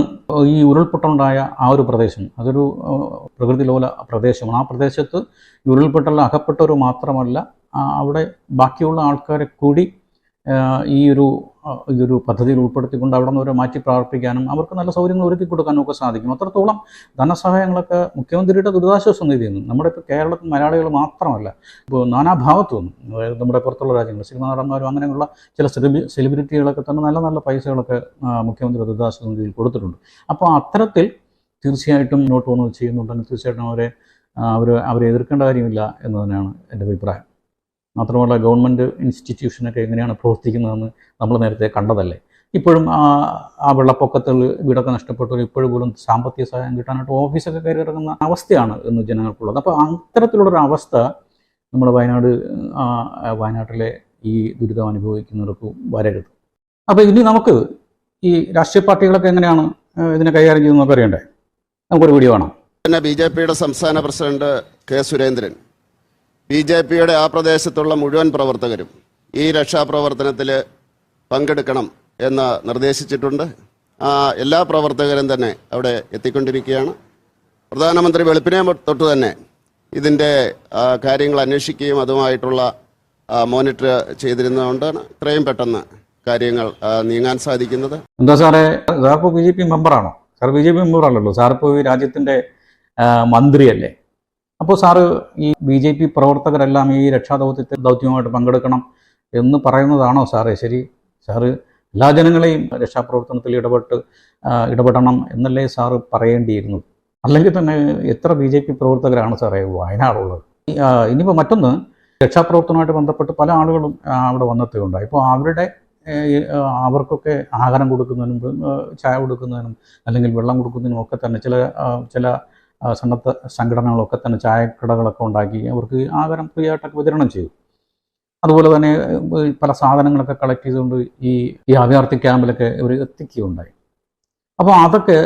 ഈ ഉരുൾപൊട്ടലുണ്ടായ ആ ഒരു പ്രദേശം അതൊരു പ്രകൃതിലോല പ്രദേശമാണ്. ആ പ്രദേശത്ത് ഉരുൾപൊട്ടലിൽ അകപ്പെട്ടവർ മാത്രമല്ല, അവിടെ ബാക്കിയുള്ള ആൾക്കാരെ കൂടി ഈ ഒരു പദ്ധതിയിൽ ഉൾപ്പെടുത്തിക്കൊണ്ട് അവിടെ നിന്ന് അവരെ മാറ്റി പ്രാർത്ഥിക്കാനും അവർക്ക് നല്ല സൗകര്യങ്ങൾ ഒരുക്കി കൊടുക്കാനും ഒക്കെ സാധിക്കും. അത്രത്തോളം ധനസഹായങ്ങളൊക്കെ മുഖ്യമന്ത്രിയുടെ ദുരിതാശ്വാസ നിധിയിൽ നിന്നും നമ്മുടെ ഇപ്പോൾ കേരളത്തിൽ മലയാളികൾ മാത്രമല്ല, ഇപ്പോൾ നാനാഭാഗത്തു നിന്നും, അതായത് നമ്മുടെ പുറത്തുള്ള രാജ്യങ്ങൾ, സിനിമാ നടന്മാരും അങ്ങനെയുള്ള ചില സെലിബ്രിറ്റികളൊക്കെ തന്നെ നല്ല നല്ല പൈസകളൊക്കെ മുഖ്യമന്ത്രി ദുരിതാശ്വാസ നിധിയിൽ കൊടുത്തിട്ടുണ്ട്. അപ്പോൾ അത്തരത്തിൽ തീർച്ചയായിട്ടും മുന്നോട്ട് വന്ന് ചെയ്യുന്നുണ്ടെങ്കിൽ തീർച്ചയായിട്ടും അവരെ എതിർക്കേണ്ട കാര്യമില്ല എന്ന് തന്നെയാണ് എൻ്റെ അഭിപ്രായം. മാത്രമല്ല ഗവൺമെൻറ് ഇൻസ്റ്റിറ്റ്യൂഷനൊക്കെ എങ്ങനെയാണ് പ്രവർത്തിക്കുന്നതെന്ന് നമ്മൾ നേരത്തെ കണ്ടതല്ലേ. ഇപ്പോഴും ആ വെള്ളപ്പൊക്കത്തിൽ വീടൊക്കെ നഷ്ടപ്പെട്ടവർ ഇപ്പോഴും പോലും സാമ്പത്തിക സഹായം കിട്ടാനായിട്ട് ഓഫീസൊക്കെ കയറി ഇറങ്ങുന്ന അവസ്ഥയാണ് ഇന്ന് ജനങ്ങൾക്കുള്ളത്. അപ്പോൾ അത്തരത്തിലുള്ളൊരു അവസ്ഥ നമ്മുടെ വയനാട്ടിലെ ഈ ദുരിതം അനുഭവിക്കുന്നവർക്ക് വരരുത്. അപ്പോൾ ഇനി നമുക്ക് ഈ രാഷ്ട്രീയ പാർട്ടികളൊക്കെ എങ്ങനെയാണ് ഇതിനെ കൈകാര്യം ചെയ്യുന്നതൊക്കെ അറിയണ്ടേ? നമുക്കൊരു വീഡിയോ കാണാം. പിന്നെ BJPയുടെ സംസ്ഥാന പ്രസിഡന്റ് കെ സുരേന്ദ്രൻ BJPയുടെ ആ പ്രദേശത്തുള്ള മുഴുവൻ പ്രവർത്തകരും ഈ രക്ഷാപ്രവർത്തനത്തിൽ പങ്കെടുക്കണം എന്ന് നിർദ്ദേശിച്ചിട്ടുണ്ട്. എല്ലാ പ്രവർത്തകരും തന്നെ അവിടെ എത്തിക്കൊണ്ടിരിക്കുകയാണ്. പ്രധാനമന്ത്രി വെളുപ്പിനെ തൊട്ട് തന്നെ ഇതിൻ്റെ കാര്യങ്ങൾ അന്വേഷിക്കുകയും അതുമായിട്ടുള്ള മോണിറ്റർ ചെയ്തിരുന്നതുകൊണ്ടാണ് ഇത്രയും പെട്ടെന്ന് കാര്യങ്ങൾ നീങ്ങാൻ സാധിക്കുന്നത്. എന്താ സാറേ, സാറിപ്പോൾ BJP മെമ്പറാണോ? സാർ BJP മെമ്പറാണല്ലോ. സാറിപ്പോൾ ഈ രാജ്യത്തിൻ്റെ മന്ത്രിയല്ലേ? അപ്പോൾ സാറ് ഈ BJP പ്രവർത്തകരെല്ലാം ഈ ദൗത്യമായിട്ട് പങ്കെടുക്കണം എന്ന് പറയുന്നതാണോ സാറേ ശരി? സാറ് എല്ലാ ജനങ്ങളെയും രക്ഷാപ്രവർത്തനത്തിൽ ഇടപെടണം എന്നല്ലേ സാറ് പറയേണ്ടിയിരുന്നത്? അല്ലെങ്കിൽ തന്നെ എത്ര BJP പ്രവർത്തകരാണ് സാറേ വയനാടുള്ളത്? ഇനിയിപ്പോൾ മറ്റൊന്ന്, രക്ഷാപ്രവർത്തനവുമായിട്ട് ബന്ധപ്പെട്ട് പല ആളുകളും അവിടെ വന്നെത്തുകയുണ്ടായി. ഇപ്പോൾ അവർക്കൊക്കെ ആഹാരം കൊടുക്കുന്നതിനും ചായ കൊടുക്കുന്നതിനും അല്ലെങ്കിൽ വെള്ളം കൊടുക്കുന്നതിനും ഒക്കെ തന്നെ ചില സന്നദ്ധ സംഘടനകളൊക്കെ തന്നെ ചായക്കടകളൊക്കെ ഉണ്ടാക്കി അവർക്ക് ആഹാരം ഫ്രീ ആയിട്ടൊക്കെ വിതരണം ചെയ്തു. അതുപോലെ തന്നെ പല സാധനങ്ങളൊക്കെ കളക്ട് ചെയ്തുകൊണ്ട് ഈ അഭയാർത്ഥി ക്യാമ്പിലൊക്കെ ഇവർ എത്തിക്കുകയുണ്ടായി. അപ്പോൾ അതൊക്കെ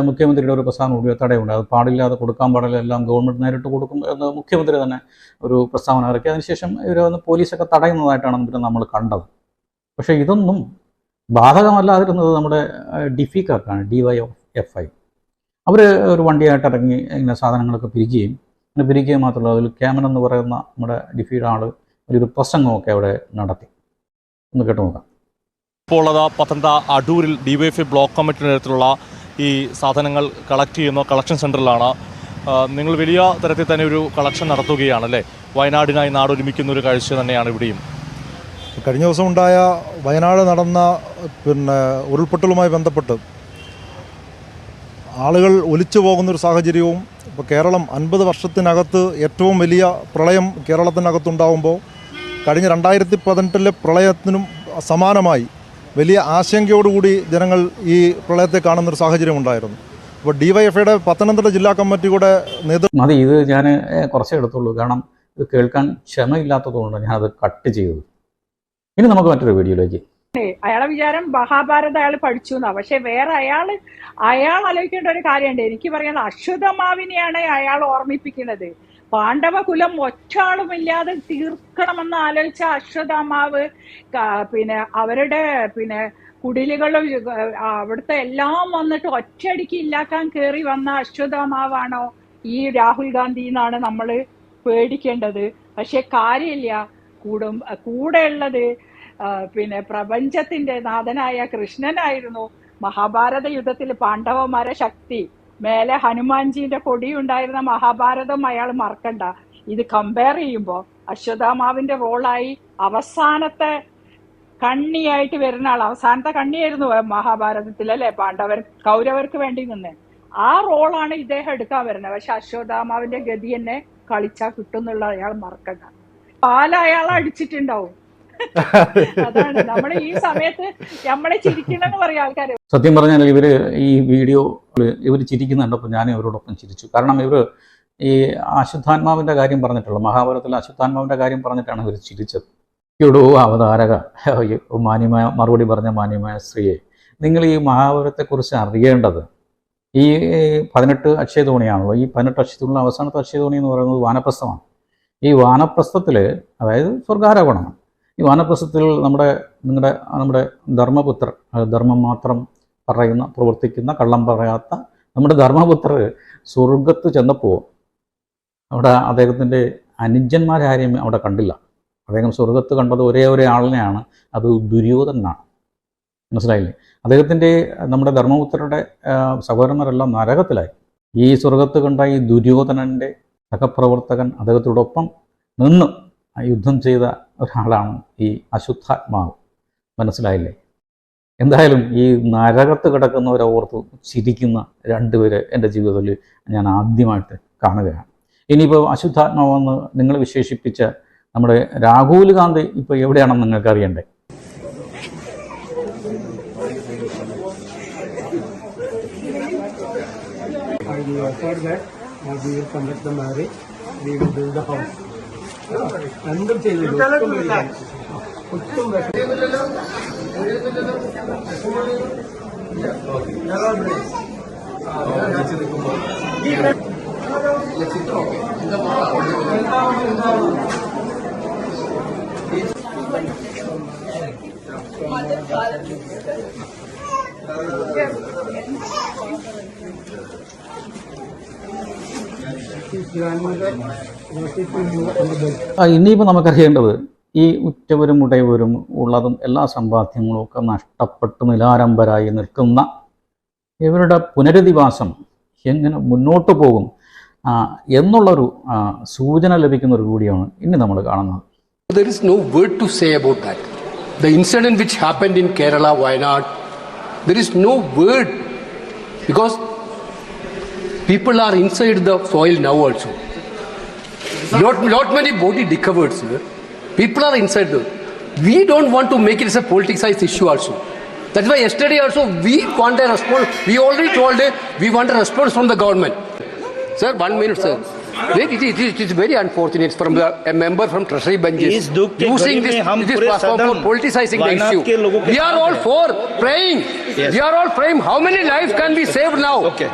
മുഖ്യമന്ത്രിയുടെ ഒരു പ്രസ്താവന തടയുണ്ട്. അത് പാടില്ലാതെ കൊടുക്കാൻ പാടില്ല, എല്ലാം ഗവൺമെൻറ് നേരിട്ട് കൊടുക്കും എന്ന് മുഖ്യമന്ത്രി തന്നെ ഒരു പ്രസ്താവന ഇറക്കി. അതിനുശേഷം ഇവർ വന്ന് പോലീസൊക്കെ തടയുന്നതായിട്ടാണ് പിന്നെ നമ്മൾ കണ്ടത്. പക്ഷേ ഇതൊന്നും ബാധകമല്ലാതിരുന്നത് നമ്മുടെ ഡിഫിക്കാർക്കാണ്, DYFI. അവർ ഒരു വണ്ടിയായിട്ട് ഇറങ്ങി ഇങ്ങനെ സാധനങ്ങളൊക്കെ പിരിക്കുകയും അങ്ങനെ പിരിക്കുകയും മാത്രമല്ല, അതിൽ ക്യാമൻ എന്ന് പറയുന്ന നമ്മുടെ ഡിഫിയുടെ ആൾ ഒരു പ്രസംഗമൊക്കെ അവിടെ നടത്തി. ഒന്ന് കേട്ട് നോക്കാം. ഇപ്പോൾ അത് പത്തനംതിട്ട അടൂരിൽ DYFI ബ്ലോക്ക് കമ്മിറ്റിയുടെ നേതൃത്വത്തിലുള്ള ഈ സാധനങ്ങൾ കളക്ട് ചെയ്യുന്ന കളക്ഷൻ സെൻ്ററിലാണ്. നിങ്ങൾ വലിയ തരത്തിൽ തന്നെ ഒരു കളക്ഷൻ നടത്തുകയാണല്ലേ? വയനാടിനായി നാടൊരുമിക്കുന്ന ഒരു കാഴ്ച തന്നെയാണ് ഇവിടെയും. കഴിഞ്ഞ ദിവസം ഉണ്ടായ വയനാട് നടന്ന ഉരുൾപൊട്ടലുമായി ബന്ധപ്പെട്ട് ആളുകൾ ഒലിച്ചു പോകുന്നൊരു സാഹചര്യവും, ഇപ്പോൾ കേരളം 50 വർഷത്തിനകത്ത് ഏറ്റവും വലിയ പ്രളയം കേരളത്തിനകത്തുണ്ടാകുമ്പോൾ കഴിഞ്ഞ 2018 പ്രളയത്തിനും സമാനമായി വലിയ ആശങ്കയോടുകൂടി ജനങ്ങൾ ഈ പ്രളയത്തെ കാണുന്നൊരു സാഹചര്യം ഉണ്ടായിരുന്നു. അപ്പോൾ DYFIയുടെ പത്തനംതിട്ട ജില്ലാ കമ്മിറ്റിയുടെ നേതൃത്വം മതി, ഇത് ഞാൻ കുറച്ചേ എടുത്തുള്ളൂ, കാരണം ഇത് കേൾക്കാൻ ക്ഷമയില്ലാത്തതുകൊണ്ട് ഞാനത് കട്ട് ചെയ്തത്. ഇനി നമുക്ക് മറ്റൊരു വീഡിയോയിലേക്ക്. അയാളെ വിചാരം മഹാഭാരതം അയാൾ പഠിച്ചു എന്നാ. പക്ഷെ വേറെ അയാൾ ആലോചിക്കേണ്ട ഒരു കാര്യമുണ്ട്. എനിക്ക് പറയുന്നത് അശ്വത്ഥമാവിനെയാണ് അയാൾ ഓർമ്മിപ്പിക്കുന്നത്. പാണ്ഡവകുലം ഒറ്റാളുമില്ലാതെ തീർക്കണമെന്ന് ആലോചിച്ച അശ്വത്ഥമാവ് അവരുടെ കുടിലുകളും അവിടുത്തെ എല്ലാം വന്നിട്ട് ഒറ്റയടിക്ക് ഇല്ലാക്കാൻ കയറി വന്ന അശ്വത്ഥമാവാണോ ഈ രാഹുൽ ഗാന്ധി എന്നാണ് നമ്മൾ പേടിക്കേണ്ടത്. പക്ഷെ കാര്യമില്ല, കൂടെയുള്ളത് പ്രപഞ്ചത്തിന്റെ നാഥനായ കൃഷ്ണനായിരുന്നു. മഹാഭാരത യുദ്ധത്തിൽ പാണ്ഡവന്മാരെ ശക്തി, മേലെ ഹനുമാൻജീന്റെ കൊടി ഉണ്ടായിരുന്ന മഹാഭാരതം അയാൾ മറക്കണ്ട. ഇത് കമ്പയർ ചെയ്യുമ്പോൾ അശ്വത്ഥമാവിന്റെ റോളായി അവസാനത്തെ കണ്ണിയായിട്ട് വരുന്ന ആൾ, അവസാനത്തെ കണ്ണിയായിരുന്നു മഹാഭാരതത്തിൽ അല്ലെ, കൗരവർക്ക് വേണ്ടി നിന്ന്. ആ റോളാണ് ഇദ്ദേഹം എടുക്കാൻ വരുന്നത്. പക്ഷെ അശ്വത്ഥമാവിന്റെ ഗതി തന്നെ കളിച്ചാൽ കിട്ടുന്നുള്ള അയാൾ മറക്കണ്ട. പാല അയാൾ അടിച്ചിട്ടുണ്ടാവും. അതാണ് നമ്മൾ ഈ സമയത്ത് നമ്മളെ ചിരിക്കണമെന്ന് പറയാം ആൾക്കാർ. സത്യം പറഞ്ഞാൽ ഈ വീഡിയോ ഇവർ ചിരിക്കുന്നുണ്ടപ്പോൾ ഞാൻ ഇവരോടൊപ്പം ചിരിച്ചു. കാരണം ഇവർ ഈ അശ്വത്ഥാത്മാവിൻ്റെ കാര്യം പറഞ്ഞിട്ടുള്ള, മഹാഭാരതത്തിലെ അശ്വത്ഥാത്മാവിൻ്റെ കാര്യം പറഞ്ഞിട്ടാണ് ഇവർ ചിരിച്ചത്. ഇവിടെ അവതാരക മാന്യമായ മറുപടി പറഞ്ഞ മാന്യമായ സ്ത്രീയെ, നിങ്ങൾ ഈ മഹാഭാരതത്തെക്കുറിച്ച് അറിയേണ്ടത് ഈ 18 അക്ഷയതോണിയാണല്ലോ. ഈ 18 അക്ഷയത്തോണിയിൽ അവസാനത്തെ അക്ഷയതോണി എന്ന് പറയുന്നത് വാനപ്രസ്ഥമാണ്. ഈ വാനപ്രസ്ഥത്തിൽ, അതായത് സ്വർഗാരോപണമാണ്. ഈ വാനപ്രസ്ഥത്തിൽ നമ്മുടെ ധർമ്മപുത്രർ, ധർമ്മം മാത്രം പ്രവർത്തിക്കുന്ന, കള്ളം പറയാത്ത നമ്മുടെ ധർമ്മപുത്രർ സ്വർഗത്ത് ചെന്നപ്പോൾ അവിടെ അദ്ദേഹത്തിൻ്റെ അനുജന്മാരാരെയും അവിടെ കണ്ടില്ല. അദ്ദേഹം സ്വർഗത്ത് കണ്ടത് ഒരേ ആളിനെയാണ്, അത് ദുര്യോധനാണ്. മനസ്സിലായില്ലേ? അദ്ദേഹത്തിൻ്റെ നമ്മുടെ ധർമ്മപുത്രരുടെ സഹോദരന്മാരെല്ലാം നരകത്തിലായി. ഈ സ്വർഗത്ത് കണ്ട ഈ ദുര്യോധനൻ്റെ സഹപ്രവർത്തകൻ അദ്ദേഹത്തോടൊപ്പം നിന്ന് യുദ്ധം ചെയ്ത ഒരാളാണ് ഈ അശ്വത്ഥാത്മാവ്. മനസ്സിലായില്ലേ? എന്തായാലും ഈ നരകത്ത് കിടക്കുന്നവരെ ഓർത്ത് ചിരിക്കുന്ന രണ്ടുപേരെ എൻ്റെ ജീവിതത്തിൽ ഞാൻ ആദ്യമായിട്ട് കാണുകയാണ്. ഇനിയിപ്പോൾ അശ്വത്ഥാത്മാവെന്ന് നിങ്ങൾ വിശേഷിപ്പിച്ച നമ്മുടെ രാഹുൽ ഗാന്ധി ഇപ്പോൾ എവിടെയാണെന്ന് നിങ്ങൾക്ക് അറിയണ്ടേ? രണ്ടും ചെയ്തു. ഒട്ടും ഇനിയിപ്പോൾ നമുക്കറിയേണ്ടത് ഈ ഉറ്റവരും ഉടയവരും ഉള്ളതും എല്ലാ സമ്പാദ്യങ്ങളും ഒക്കെ നഷ്ടപ്പെട്ട് നിലാരംഭരായി നിൽക്കുന്ന ഇവരുടെ പുനരധിവാസം എങ്ങനെ മുന്നോട്ട് പോകും എന്നുള്ളൊരു സൂചന ലഭിക്കുന്ന ഒരു കൂടിയാണ് ഇനി നമ്മൾ കാണുന്നത്. There is no word to say about that. The incident which happened in Kerala, Wayanad, there is no word because people are inside the soil now also. Not many body recovered, sir. People are inside the. We don't want to make it as a politicized issue also. That's why yesterday also we want a response. We already told we want a response from the government. Sir, 1 minute, sir. It is very unfortunate from a member from Treasury benches using this platform for politicizing the issue. We are all for praying. Yes. We are all praying. How many lives can be saved now? Okay.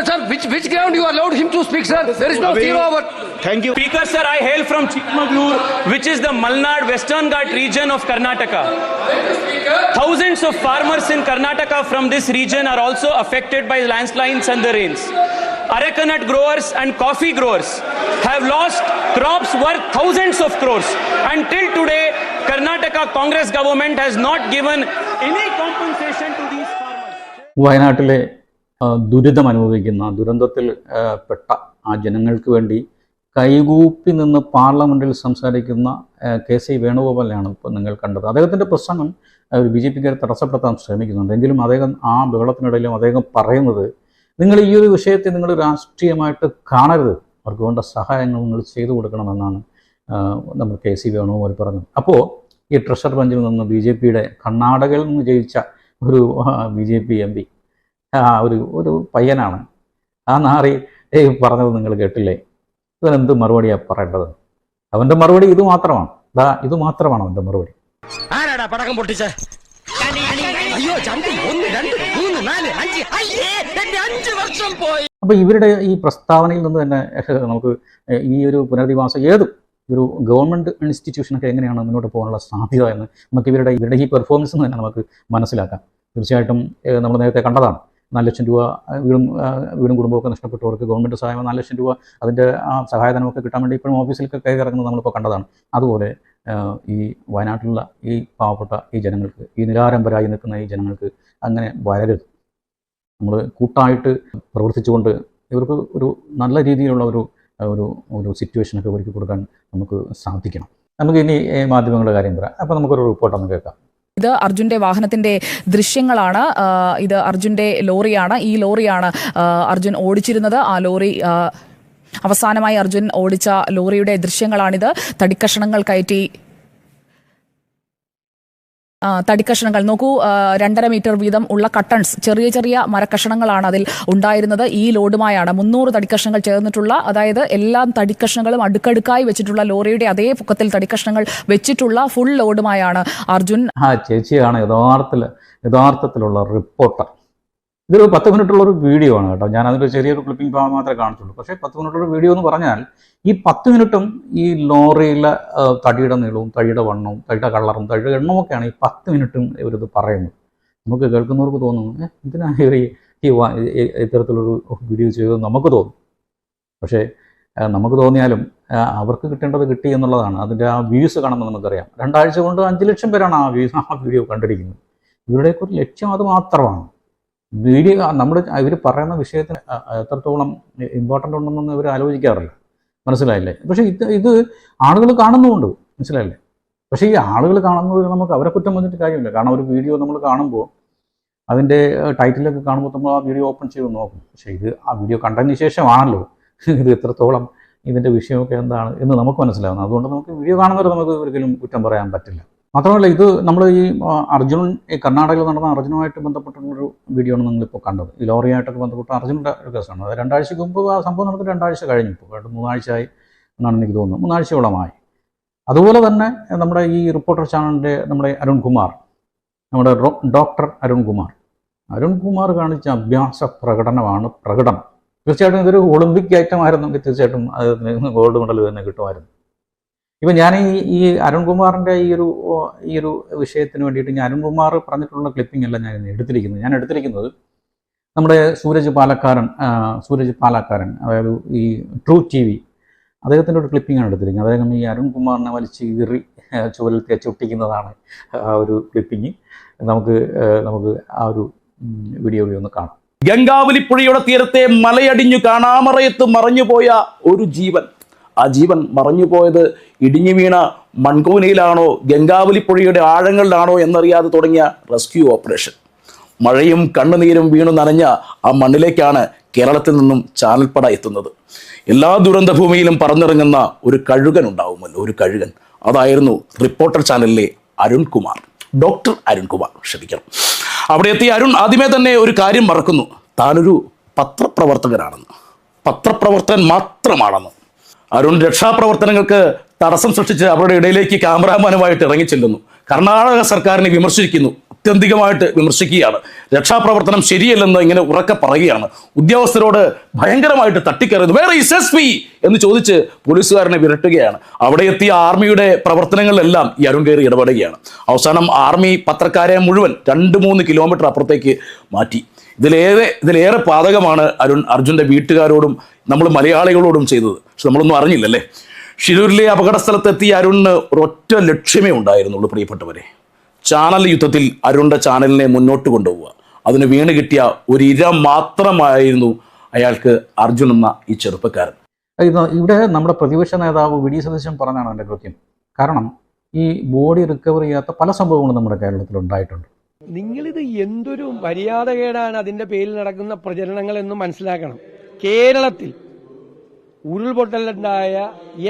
Sir, which ground you allowed him to speak, sir? There is no zero over. Thank you. Speaker, sir, I hail from Chikmagalur, which is the Malnad Western Ghat region of Karnataka. Thousands of farmers in Karnataka from this region are also affected by landslides and the rains. Arecanut growers and coffee growers have lost crops worth thousands of crores. Until today, Karnataka Congress government has not given any compensation to these farmers. വയനാട്ടിലെ ദുരിതം അനുഭവിക്കുന്ന ദുരന്തത്തിൽ പെട്ട ആ ജനങ്ങൾക്ക് വേണ്ടി കൈകൂപ്പി നിന്ന് പാർലമെൻറ്റിൽ സംസാരിക്കുന്ന കെ.സി. വേണുഗോപാലിനെയാണ് ഇപ്പോൾ നിങ്ങൾ കണ്ടത്. അദ്ദേഹത്തിൻ്റെ പ്രസംഗം ഒരു BJP-ക്കാർ തടസ്സപ്പെടുത്താൻ ശ്രമിക്കുന്നുണ്ട്. എങ്കിലും അദ്ദേഹം ആ ബഹളത്തിനിടയിലും അദ്ദേഹം പറയുന്നത്, നിങ്ങൾ ഈ ഒരു വിഷയത്തെ നിങ്ങൾ രാഷ്ട്രീയമായിട്ട് കാണരുത്, അവർക്ക് വേണ്ട സഹായങ്ങൾ നിങ്ങൾ ചെയ്തു കൊടുക്കണമെന്നാണ് നമ്മൾ കെ.സി. വേണുഗോപാൽ പറഞ്ഞത്. അപ്പോൾ ഈ ട്രഷർ ബെഞ്ചിൽ നിന്ന് BJP-യുടെ കർണാടകയിൽ നിന്ന് ജയിച്ച ഒരു BJP MP ഒരു പയ്യനാണ്. ആ നാറി പറഞ്ഞത് നിങ്ങൾ കേട്ടില്ലേ? ഇവനെന്ത് മറുപടിയാണ് പറയേണ്ടത്? അവൻ്റെ മറുപടി ഇത് മാത്രമാണ്. ഇത് മാത്രമാണ് അവൻ്റെ മറുപടി. ആരാടാ പടക്കം പൊട്ടിച്ചേ? അയ്യോ, 1 2 3 4 5 5 വർഷം പോയി. അപ്പോൾ ഇവരുടെ ഈ പ്രസ്താവനയിൽ നിന്ന് തന്നെ നമുക്ക് ഈ ഒരു പുനരധിവാസം ഒരു ഗവൺമെൻറ് ഇൻസ്റ്റിറ്റ്യൂഷനൊക്കെ എങ്ങനെയാണ് മുന്നോട്ട് പോകാനുള്ള സാധ്യത എന്ന് നമുക്ക് ഇവരുടെ ഈ പെർഫോമൻസ് തന്നെ നമുക്ക് മനസ്സിലാക്കാം. തീർച്ചയായിട്ടും നമ്മൾ നേരത്തെ കണ്ടതാണ്. 4 ലക്ഷം രൂപ വീടും കുടുംബമൊക്കെ നഷ്ടപ്പെട്ടവർക്ക് ഗവൺമെൻറ് സഹായം 4 ലക്ഷം രൂപ അതിൻ്റെ സഹായധനമൊക്കെ കിട്ടാൻ വേണ്ടി ഇപ്പോഴും ഓഫീസിലൊക്കെ കയറി ഇറങ്ങുന്നത് നമ്മളിപ്പോൾ കണ്ടതാണ്. അതുപോലെ ഈ വയനാട്ടിലുള്ള ഈ പാവപ്പെട്ട ഈ ജനങ്ങൾക്ക്, ഈ നിരാരംഭരായി നിൽക്കുന്ന ഈ ജനങ്ങൾക്ക് അങ്ങനെ വരരുത്. നമ്മൾ കൂട്ടായിട്ട് പ്രവർത്തിച്ചുകൊണ്ട് ഇവർക്ക് ഒരു നല്ല രീതിയിലുള്ള ഒരു സിറ്റുവേഷനൊക്കെ ഒരുക്കി കൊടുക്കാൻ നമുക്ക് സാധിക്കണം. നമുക്ക് ഇനി മാധ്യമങ്ങളുടെ കാര്യം പറയാം. അപ്പോൾ നമുക്കൊരു റിപ്പോർട്ടൊന്ന് കേൾക്കാം. ഇത് അർജുൻ്റെ വാഹനത്തിൻ്റെ ദൃശ്യങ്ങളാണ്. ഇത് അർജുൻ്റെ ലോറിയാണ്. ഈ ലോറിയാണ് അർജുൻ ഓടിച്ചിരുന്നത്. ആ ലോറി അവസാനമായി അർജുൻ ഓടിച്ച ലോറിയുടെ ദൃശ്യങ്ങളാണിത്. തടിക്കഷണങ്ങൾ കയറ്റി തടിക്കഷണങ്ങൾ നോക്കൂ, 2.5 മീറ്റർ വീതം ഉള്ള കട്ടൺസ്, ചെറിയ ചെറിയ മരക്കഷണങ്ങളാണ് അതിൽ ഉണ്ടായിരുന്നത്. ഈ ലോഡുമായാണ് 300 തടിക്കഷണങ്ങൾ ചേർന്നിട്ടുള്ള, അതായത് എല്ലാ തടിക്കഷണങ്ങളും അടുക്കടുക്കായി വെച്ചിട്ടുള്ള ലോറിയുടെ അതേ പൊക്കത്തിൽ തടിക്കഷണങ്ങൾ വെച്ചിട്ടുള്ള ഫുൾ ലോഡുമായാണ് അർജുൻ. ചേച്ചിയാണ് യഥാർത്ഥത്തിലുള്ള റിപ്പോർട്ടർ. ഇതൊരു 10 മിനിറ്റുള്ളൊരു വീഡിയോ ആണ് കേട്ടോ. ഞാൻ അതിൻ്റെ ചെറിയൊരു ക്ലിപ്പിംഗ് ഭാഗം മാത്രമേ കാണിച്ചുള്ളൂ. പക്ഷേ 10 മിനിറ്റുള്ള വീഡിയോ എന്ന് പറഞ്ഞാൽ ഈ 10 മിനിറ്റും ഈ ലോറിയിലെ തടിയുടെ നീളവും തടിയുടെ വണ്ണവും തടിയുടെ കളറും തടിയുടെ എണ്ണമൊക്കെയാണ് ഈ 10 മിനിറ്റും ഇവരിത് പറയുന്നത്. നമുക്ക് കേൾക്കുന്നവർക്ക് തോന്നുന്നു ഇതിനാണ് ഇവർ ഈ ഇത്തരത്തിലൊരു വീഡിയോ ചെയ്തത് നമുക്ക് തോന്നും. പക്ഷേ നമുക്ക് തോന്നിയാലും അവർക്ക് കിട്ടേണ്ടത് കിട്ടി എന്നുള്ളതാണ്. അതിൻ്റെ ആ വ്യൂസ് കാണുമ്പോൾ നമുക്കറിയാം. 2 ആഴ്ച കൊണ്ട് 5 ലക്ഷം പേരാണ് ആ വീഡിയോ കണ്ടിരിക്കുന്നത്. ഇവരുടെയൊക്കെ ഒരു ലക്ഷ്യം അത് മാത്രമാണ്. വീഡിയോ ഇവർ പറയുന്ന വിഷയത്തിന് എത്രത്തോളം ഇമ്പോർട്ടൻ്റ് ഉണ്ടെന്നൊന്നും ഇവർ ആലോചിക്കാറില്ല. മനസ്സിലായില്ലേ? പക്ഷേ ഇത് ആളുകൾ കാണുന്നുമുണ്ട്. മനസ്സിലായില്ലേ? പക്ഷേ ഈ ആളുകൾ കാണുന്നവർ നമുക്ക് അവരെ കുറ്റം വന്നിട്ട് കാര്യമില്ല. കാരണം ഒരു വീഡിയോ നമ്മൾ കാണുമ്പോൾ അതിൻ്റെ ടൈറ്റിലൊക്കെ കാണുമ്പോൾ നമ്മൾ ആ വീഡിയോ ഓപ്പൺ ചെയ്ത് നോക്കും. പക്ഷേ ആ വീഡിയോ കണ്ടതിന് ശേഷമാണല്ലോ ഇത് എത്രത്തോളം ഇതിൻ്റെ വിഷയമൊക്കെ എന്താണ് എന്ന് നമുക്ക് മനസ്സിലാവുന്നത്. അതുകൊണ്ട് നമുക്ക് വീഡിയോ കാണുന്നവർ നമുക്ക് ഒരിക്കലും കുറ്റം പറയാൻ പറ്റില്ല. മാത്രമല്ല, ഇത് നമ്മൾ ഈ കർണാടകയിൽ നടന്ന അർജുനുമായിട്ട് ബന്ധപ്പെട്ടുള്ളൊരു വീഡിയോ ആണ് നിങ്ങളിപ്പോൾ കണ്ടത്. ഈ ലോറിയായിട്ടൊക്കെ ബന്ധപ്പെട്ട അർജുൻ്റെ ഒരു കേസാണ്. അത് 2 ആഴ്ചയ്ക്ക് മുമ്പ് ആ സംഭവം നടന്നിട്ട് 2 ആഴ്ച കഴിഞ്ഞു. ഇപ്പോൾ 3 ആഴ്ചയായി എന്നാണ് എനിക്ക് തോന്നുന്നത്. 3 ആഴ്ചയോളമായി. അതുപോലെ തന്നെ നമ്മുടെ ഈ റിപ്പോർട്ടർ ചാനലിൻ്റെ നമ്മുടെ അരുൺകുമാർ, നമ്മുടെ ഡോക്ടർ അരുൺകുമാർ കാണിച്ച അഭ്യാസ പ്രകടനം. തീർച്ചയായിട്ടും ഇതൊരു ഒളിമ്പിക് ഐറ്റം ആയിരുന്നെങ്കിൽ തീർച്ചയായിട്ടും അതിന് ഗോൾഡ് മെഡൽ തന്നെ കിട്ടുമായിരുന്നു. ഇപ്പം ഞാൻ ഈ അരുൺകുമാറിൻ്റെ ഈ ഒരു വിഷയത്തിന് വേണ്ടിയിട്ട് ഞാൻ അരുൺകുമാർ പറഞ്ഞിട്ടുള്ള ക്ലിപ്പിംഗ് അല്ല ഞാൻ എടുത്തിരിക്കുന്നത് നമ്മുടെ സൂരജ് പാലക്കാരൻ അതായത് ഈ ട്രൂ TV അദ്ദേഹത്തിൻ്റെ ഒരു ക്ലിപ്പിംഗാണ് എടുത്തിരിക്കുന്നത്. അദ്ദേഹം ഈ അരുൺകുമാറിനെ വലിച്ച് കീറി ചുവലിൽ തേച്ചൊട്ടിക്കുന്നതാണ് ആ ഒരു ക്ലിപ്പിംഗ്. നമുക്ക് ആ ഒരു വീഡിയോ ഒന്ന് കാണാം. ഗംഗാവലിപ്പുഴയുടെ തീരത്തെ മലയടിഞ്ഞു കാണാമറയത്ത് മറഞ്ഞുപോയ ഒരു ജീവൻ. ആ ജീവൻ മറഞ്ഞുപോയത് ഇടിഞ്ഞു വീണ മൺകൂനയിലാണോ ഗംഗാവലിപ്പുഴയുടെ ആഴങ്ങളിലാണോ എന്നറിയാതെ തുടങ്ങിയ റെസ്ക്യൂ ഓപ്പറേഷൻ. മഴയും കണ്ണുനീരും വീണു നനഞ്ഞ ആ മണ്ണിലേക്കാണ് കേരളത്തിൽ നിന്നും ചാനൽപ്പട എത്തുന്നത്. എല്ലാ ദുരന്ത ഭൂമിയിലും പറന്നിറങ്ങുന്ന ഒരു കഴുകൻ ഉണ്ടാവുമല്ലോ, ഒരു കഴുകൻ. അതായിരുന്നു റിപ്പോർട്ടർ ചാനലിലെ അരുൺകുമാർ, ഡോക്ടർ അരുൺകുമാർ, ക്ഷമിക്കണം. അവിടെ എത്തിയ അരുൺ ആദ്യമേ തന്നെ ഒരു കാര്യം മറക്കുന്നു. താനൊരു പത്രപ്രവർത്തകനാണെന്ന്, പത്രപ്രവർത്തകൻ മാത്രമാണെന്ന്. അരുൺ രക്ഷാപ്രവർത്തനങ്ങൾക്ക് തടസ്സം സൃഷ്ടിച്ച് അവരുടെ ഇടയിലേക്ക് ക്യാമറാമാനുമായിട്ട് ഇറങ്ങിച്ചെല്ലുന്നു. കർണാടക സർക്കാരിനെ വിമർശിക്കുന്നു, അത്യന്തികമായിട്ട് വിമർശിക്കുകയാണ്. രക്ഷാപ്രവർത്തനം ശരിയല്ലെന്ന് ഇങ്ങനെ ഉറക്കെ പറയുകയാണ്. ഉദ്യോഗസ്ഥരോട് ഭയങ്കരമായിട്ട് തട്ടിക്കയറുന്നു. വേറെ SSP എന്ന് ചോദിച്ച് പോലീസുകാരനെ വിരട്ടുകയാണ്. അവിടെ എത്തിയ ആർമിയുടെ പ്രവർത്തനങ്ങളിലെല്ലാം ഈ അരുൺ കയറി ഇടപെടുകയാണ്. അവസാനം ആർമി പത്രക്കാരെ മുഴുവൻ 2-3 കിലോമീറ്റർ അപ്പുറത്തേക്ക് മാറ്റി. ഇതിലേറെ പാതകമാണ് അർജുൻ്റെ വീട്ടുകാരോടും നമ്മൾ മലയാളികളോടും ചെയ്തത്. പക്ഷെ നമ്മളൊന്നും അറിഞ്ഞില്ലല്ലേ. ഷിരൂരിലെ അപകട സ്ഥലത്തെത്തിയ അരുണിന് ഒരൊറ്റ ലക്ഷ്യമേ ഉണ്ടായിരുന്നുള്ളൂ. പ്രിയപ്പെട്ടവരെ, ചാനൽ യുദ്ധത്തിൽ അരുണിൻ്റെ ചാനലിനെ മുന്നോട്ട് കൊണ്ടുപോവുക. അതിന് വീണ് കിട്ടിയ ഒരു ഇര മാത്രമായിരുന്നു അയാൾക്ക് അർജുൻ എന്ന ഈ ചെറുപ്പക്കാരൻ. ഇവിടെ നമ്മുടെ പ്രതിപക്ഷ നേതാവ് VD സതീശൻ പറഞ്ഞാണ് എൻ്റെ കൃത്യം. കാരണം ഈ ബോഡി റിക്കവർ ചെയ്യാത്ത പല സംഭവങ്ങളും നമ്മുടെ കേരളത്തിൽ ഉണ്ടായിട്ടുണ്ട്. നിങ്ങളിത് എന്തൊരു മര്യാദകേടാണ് അതിന്റെ പേരിൽ നടക്കുന്ന പ്രചരണങ്ങൾ എന്ന് മനസ്സിലാക്കണം. കേരളത്തിൽ ഉരുൾപൊട്ടലുണ്ടായ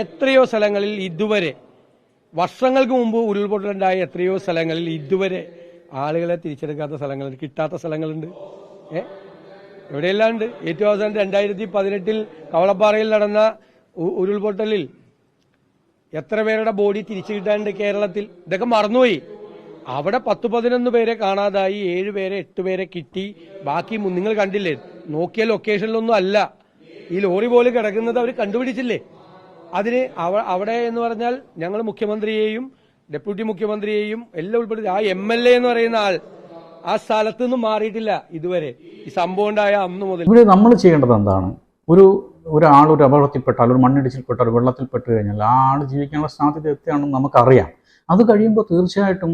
എത്രയോ സ്ഥലങ്ങളിൽ ഇതുവരെ, വർഷങ്ങൾക്ക് മുമ്പ് ഉരുൾപൊട്ടലുണ്ടായ എത്രയോ സ്ഥലങ്ങളിൽ ഇതുവരെ ആളുകളെ തിരിച്ചെടുക്കാത്ത സ്ഥലങ്ങളുണ്ട്, കിട്ടാത്ത സ്ഥലങ്ങളുണ്ട്. എവിടെയെല്ലാം ഉണ്ട്. ഏറ്റവും അവസാനം 2018 കവളപ്പാറയിൽ നടന്ന ഉരുൾപൊട്ടലിൽ എത്ര പേരുടെ ബോഡി തിരിച്ചു കിട്ടാനുണ്ട് കേരളത്തിൽ? ഇതൊക്കെ മറന്നുപോയി. അവിടെ 10-11 പേരെ കാണാതായി, 7 പേരെ 8 പേരെ കിട്ടി. ബാക്കി നിങ്ങൾ കണ്ടില്ലേ, നോക്കിയ ലൊക്കേഷനിലൊന്നും അല്ല. ഈ ലോറി പോലും കിടക്കുന്നത് അവർ കണ്ടുപിടിച്ചില്ലേ. അതിന് അവിടെ എന്ന് പറഞ്ഞാൽ ഞങ്ങൾ മുഖ്യമന്ത്രിയെയും ഡെപ്യൂട്ടി മുഖ്യമന്ത്രിയെയും എല്ലാം ഉൾപ്പെടുത്തി ആ MLA എന്ന് പറയുന്ന ആൾ ആ സ്ഥലത്ത് നിന്നും മാറിയിട്ടില്ല ഇതുവരെ. ഈ സംഭവം ഉണ്ടായ അന്ന് മുതൽ. ഇവിടെ നമ്മൾ ചെയ്യേണ്ടത് എന്താണ്? ഒരാൾ ഒരു അപകടത്തിൽപ്പെട്ടാൽ, ഒരു മണ്ണിടിച്ചിൽപ്പെട്ടാൽ, ഒരു വെള്ളത്തിൽപ്പെട്ട് കഴിഞ്ഞാൽ ആ ആൾ ജീവിക്കാനുള്ള സാധ്യത എത്രയാണെന്ന് നമുക്കറിയാം. അത് കഴിയുമ്പോൾ തീർച്ചയായിട്ടും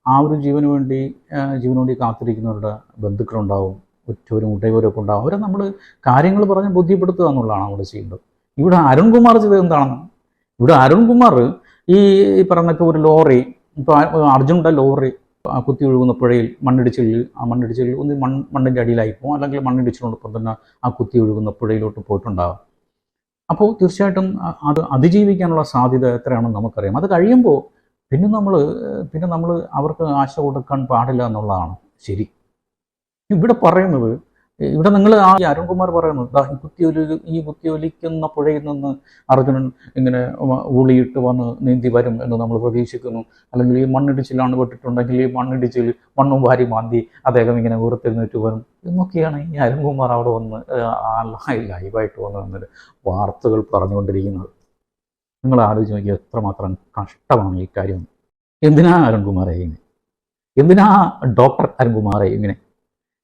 ആ ഒരു ജീവന് വേണ്ടി കാത്തിരിക്കുന്നവരുടെ ബന്ധുക്കളുണ്ടാവും, ഉറ്റവരും ഉടയവരൊക്കെ ഉണ്ടാവും. അവരെ നമ്മൾ കാര്യങ്ങൾ പറഞ്ഞ് ബോധ്യപ്പെടുത്തുക എന്നുള്ളതാണ് നമ്മൾ ചെയ്യേണ്ടത്. ഇവിടെ അരുൺകുമാർ ചെയ്തത് എന്താണെന്ന്? ഇവിടെ അരുൺകുമാർ ഈ പറഞ്ഞൊക്കെ ഒരു ലോറി, ഇപ്പോൾ അർജുൻ്റെ ലോറി കുത്തി ഒഴുകുന്ന പുഴയിൽ മണ്ണിടിച്ചിൽ ഒന്ന് മണ്ണിൻ്റെ അടിയിലായി പോകും, അല്ലെങ്കിൽ മണ്ണിടിച്ചിലോടൊപ്പം തന്നെ ആ കുത്തി ഒഴുകുന്ന പുഴയിലോട്ട് പോയിട്ടുണ്ടാകും. അപ്പോൾ തീർച്ചയായിട്ടും അത് അതിജീവിക്കാനുള്ള സാധ്യത എത്രയാണെന്ന് നമുക്കറിയാം. അത് കഴിയുമ്പോൾ പിന്നെ നമ്മൾ അവർക്ക് ആശ കൊടുക്കാൻ പാടില്ല എന്നുള്ളതാണ് ശരി. ഇവിടെ നിങ്ങൾ അരുൺകുമാർ പറയുന്നത് ഈ കുത്തിയൊലിക്കുന്ന പുഴയിൽ നിന്ന് അർജുനൻ ഇങ്ങനെ ഊളിയിട്ട് വന്ന് നീന്തി വരും എന്ന് നമ്മൾ പ്രതീക്ഷിക്കുന്നു. അല്ലെങ്കിൽ ഈ മണ്ണിടിച്ചിലാണ് പെട്ടിട്ടുണ്ടെങ്കിൽ ഈ മണ്ണും വാരി മാന്തി അദ്ദേഹം ഇങ്ങനെ ഉയർത്തെഴുന്നേറ്റ് വരും എന്നൊക്കെയാണ് ഈ അരുൺകുമാർ അവിടെ വന്ന് ലൈവായിട്ട് വന്ന് വാർത്തകൾ പറഞ്ഞുകൊണ്ടിരിക്കുന്നത്. നിങ്ങൾ ആലോചിച്ച് നോക്കിയാൽ എത്രമാത്രം കഷ്ടമാണ് ഈ കാര്യം. എന്തിനാ അരുൺകുമാറെ ഇങ്ങനെ? എന്തിനാ ഡോക്ടർ അരുൺകുമാറെ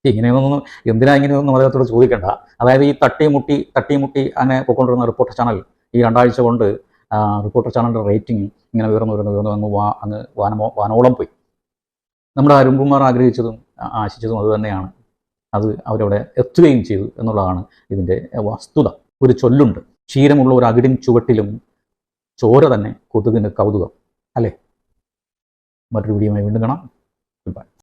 ഇങ്ങനെയൊന്നും ഇങ്ങനെയൊന്നും അദ്ദേഹത്തോട് ചോദിക്കേണ്ട. അതായത് ഈ തട്ടിമുട്ടി അങ്ങനെ പോയിക്കൊണ്ടിരുന്ന റിപ്പോർട്ടർ ചാനൽ ഈ 2 ആഴ്ച കൊണ്ട് റിപ്പോർട്ടർ ചാനലിൻ്റെ റേറ്റിംഗ് ഇങ്ങനെ ഉയർന്നു അങ്ങ് വാനോളം പോയി. നമ്മുടെ അരുൺകുമാർ ആഗ്രഹിച്ചതും ആശിച്ചതും അതുതന്നെയാണ്. അത് അവരവിടെ എത്തുകയും ചെയ്തു എന്നുള്ളതാണ് ഇതിൻ്റെ വസ്തുത. ഒരു ചൊല്ലുണ്ട്, ക്ഷീരമുള്ള ഒരു അകിടിൻ ചുവട്ടിലും ചോര തന്നെ കൊതുകിന് കൗതുകം, അല്ലേ? മറ്റൊരു വീഡിയോയുമായി വീണ്ടും കാണാം.